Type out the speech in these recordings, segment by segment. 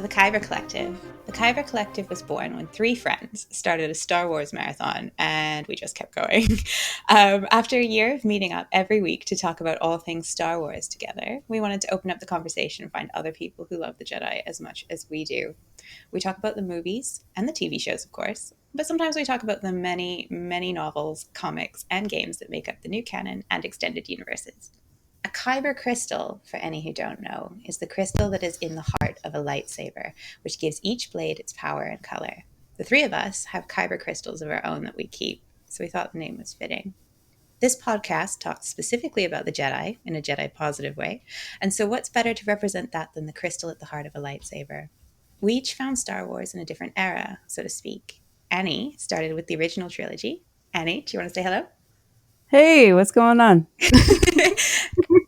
to the Kyber Collective. The Kyber Collective was born when three friends started a Star Wars marathon, and we just kept going. After a year of meeting up every week to talk about all things Star Wars together, we wanted to open up the conversation and find other people who love the Jedi as much as we do. We talk about the movies and the TV shows, of course, but sometimes we talk about the many, many novels, comics, and games that make up the new canon and extended universes. A Kyber crystal, for any who don't know, is the crystal that is in the heart of a lightsaber, which gives each blade its power and color. The three of us have Kyber crystals of our own that we keep, so we thought the name was fitting. This podcast talks specifically about the Jedi in a Jedi positive way, and so what's better to represent that than the crystal at the heart of a lightsaber? We each found Star Wars in a different era, so to speak. Annie started with the original trilogy. Annie, do you want to say hello? Hey, what's going on?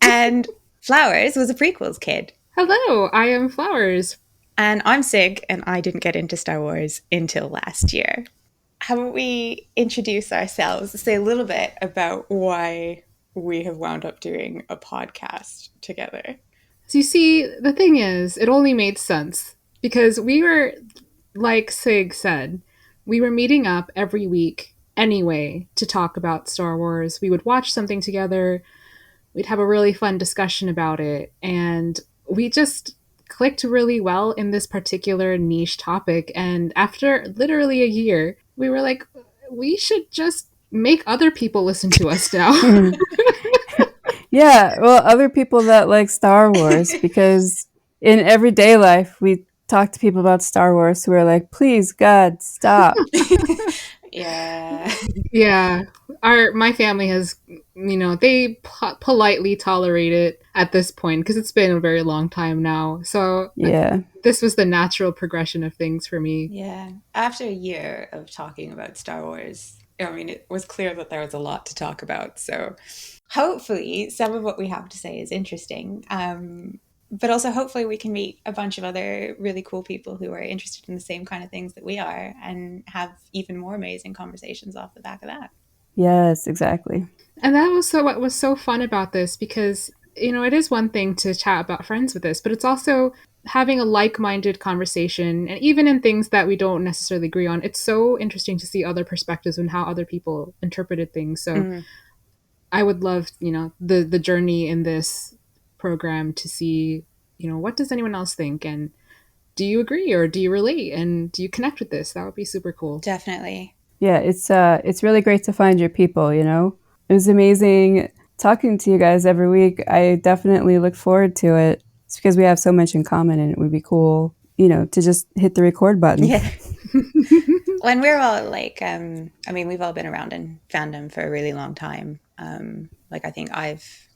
And Flowers was a prequels kid. Hello, I am Flowers. And I'm Sig, and I didn't get into Star Wars until last year. How about we introduce ourselves, say a little bit about why we have wound up doing a podcast together? So you see, the thing is, it only made sense because we were, like Sig said, we were meeting up every week anyway to talk about Star Wars. We would watch something together. We'd have a really fun discussion about it. And we just clicked really well in this particular niche topic. And after literally a year, we were like, we should just make other people listen to us now. Yeah, well, other people that like Star Wars, because in everyday life, we talk to people about Star Wars who are like, please, God, stop. Yeah. Yeah. My family has, they politely tolerate it at this point because it's been a very long time now. So yeah, this was the natural progression of things for me. Yeah. After a year of talking about Star Wars, it was clear that there was a lot to talk about. So hopefully some of what we have to say is interesting. But also hopefully we can meet a bunch of other really cool people who are interested in the same kind of things that we are and have even more amazing conversations off the back of that. Yes, exactly. And that was what was so fun about this because, it is one thing to chat about friends with this, but it's also having a like-minded conversation. And even in things that we don't necessarily agree on, it's so interesting to see other perspectives and how other people interpreted things. So I would love, the journey in this program to see, what does anyone else think? And do you agree or do you relate? And do you connect with this? That would be super cool. Definitely. Yeah, it's really great to find your people, It was amazing talking to you guys every week. I definitely look forward to it. It's because we have so much in common and it would be cool, to just hit the record button. Yeah. When we're all like, we've all been around in fandom for a really long time. I think I've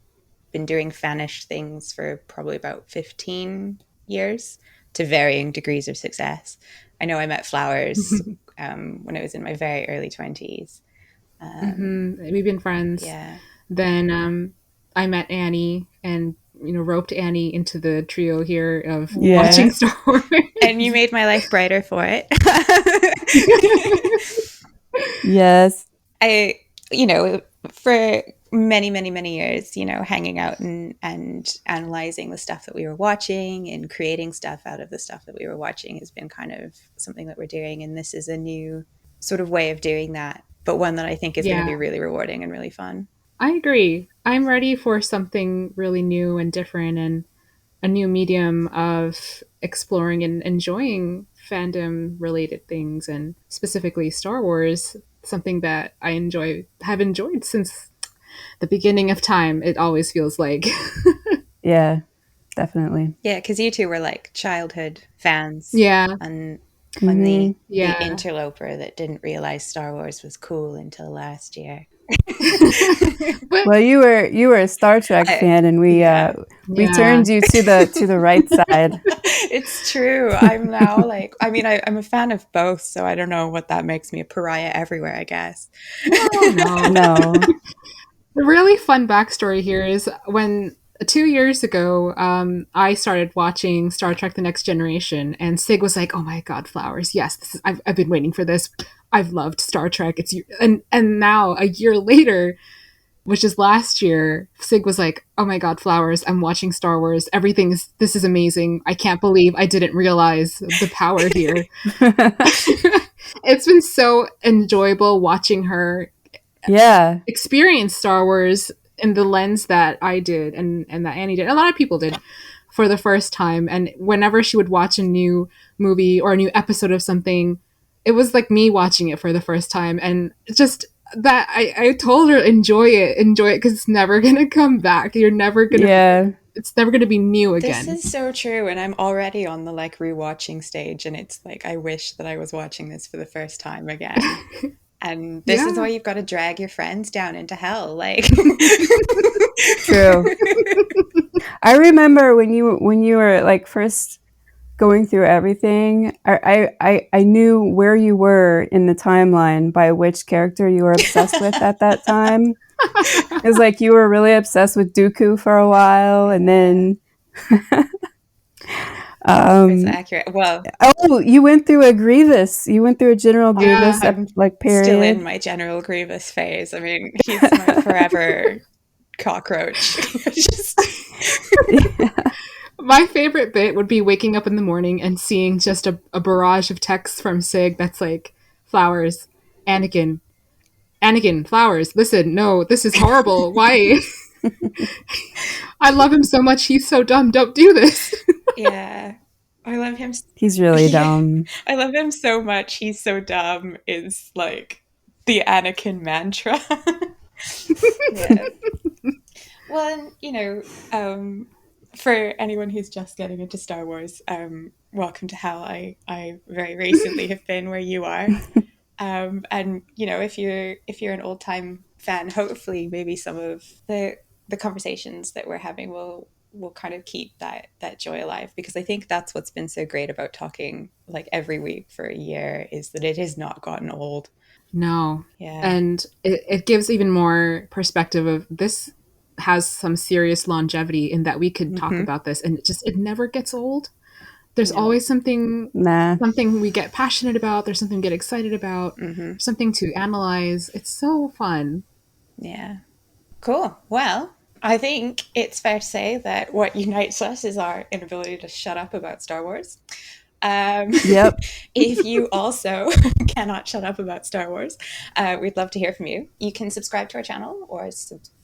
been doing fanish things for probably about 15 years to varying degrees of success. I know I met Flowers when I was in my very early 20s. We've been friends. Yeah. Then I met Annie and, roped Annie into the trio here of watching Star Wars. And you made my life brighter for it. Yes. For many, many, many years, hanging out and analyzing the stuff that we were watching and creating stuff out of the stuff that we were watching has been kind of something that we're doing. And this is a new sort of way of doing that, but one that I think is going to be really rewarding and really fun. I agree. I'm ready for something really new and different and a new medium of exploring and enjoying fandom related things, and specifically Star Wars, something that I have enjoyed since the beginning of time, it always feels like. Yeah, definitely. Yeah, because you two were like childhood fans. Yeah. And I'm the interloper that didn't realize Star Wars was cool until last year. Well, you were a Star Trek fan, and we turned you to the right side. It's true. I'm now I'm a fan of both, so I don't know what that makes me, a pariah everywhere, I guess. No. The really fun backstory here is when 2 years ago, I started watching Star Trek: The Next Generation, and Sig was like, "Oh my God, Flowers! Yes, I've been waiting for this. I've loved Star Trek. And now a year later, which is last year, Sig was like, "Oh my god, Flowers, I'm watching Star Wars. This is amazing. I can't believe I didn't realize the power here." It's been so enjoyable watching her Yeah. experience Star Wars in the lens that I did and that Annie did. A lot of people did for the first time. And whenever she would watch a new movie or a new episode of something, it was like me watching it for the first time. And just that I told her, enjoy it, because it's never going to come back. You're never going to, Yeah. it's never going to be new This again. is so true, and I'm already on the like rewatching stage, and it's like I wish that I was watching this for the first time again. And this is Yeah. why you've got to drag your friends down into hell, like. True. I remember when you were like first going through everything, I knew where you were in the timeline by which character you were obsessed with at that time. It was like you were really obsessed with Dooku for a while, and then It's accurate. Well, oh, you went through a Grievous. You went through a General Yeah. Grievous I'm like still in period. my General Grievous phase. I mean, he's my forever cockroach. Just My favorite bit would be waking up in the morning and seeing just a barrage of texts from Sig that's like, Flowers, Anakin, Anakin, Flowers, listen, no, this is horrible. Why? I love him so much. He's so dumb. Don't do this. yeah, I love him. He's really Yeah, dumb. I love him so much. He's so dumb is like the Anakin mantra. Yeah. Well, and, for anyone who's just getting into Star Wars, welcome to hell. I very recently have been where you are. And if you're an old time fan, hopefully maybe some of the conversations that we're having will kind of keep that joy alive, because I think that's what's been so great about talking like every week for a year, is that it has not gotten old. No. Yeah. And it gives even more perspective of this has some serious longevity in that we could talk about this and it never gets old. There's No. always something Nah. we get passionate about, there's something we get excited about, something to analyze. It's so fun. Yeah. Cool. Well, I think it's fair to say that what unites us is our inability to shut up about Star Wars. Um, Yep. if you also cannot shut up about Star Wars, we'd love to hear from you. You can subscribe to our channel or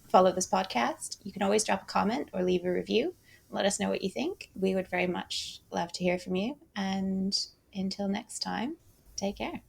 follow this podcast. You can always drop a comment or leave a review. Let us know what you think. We would very much love to hear from you. And until next time, take care.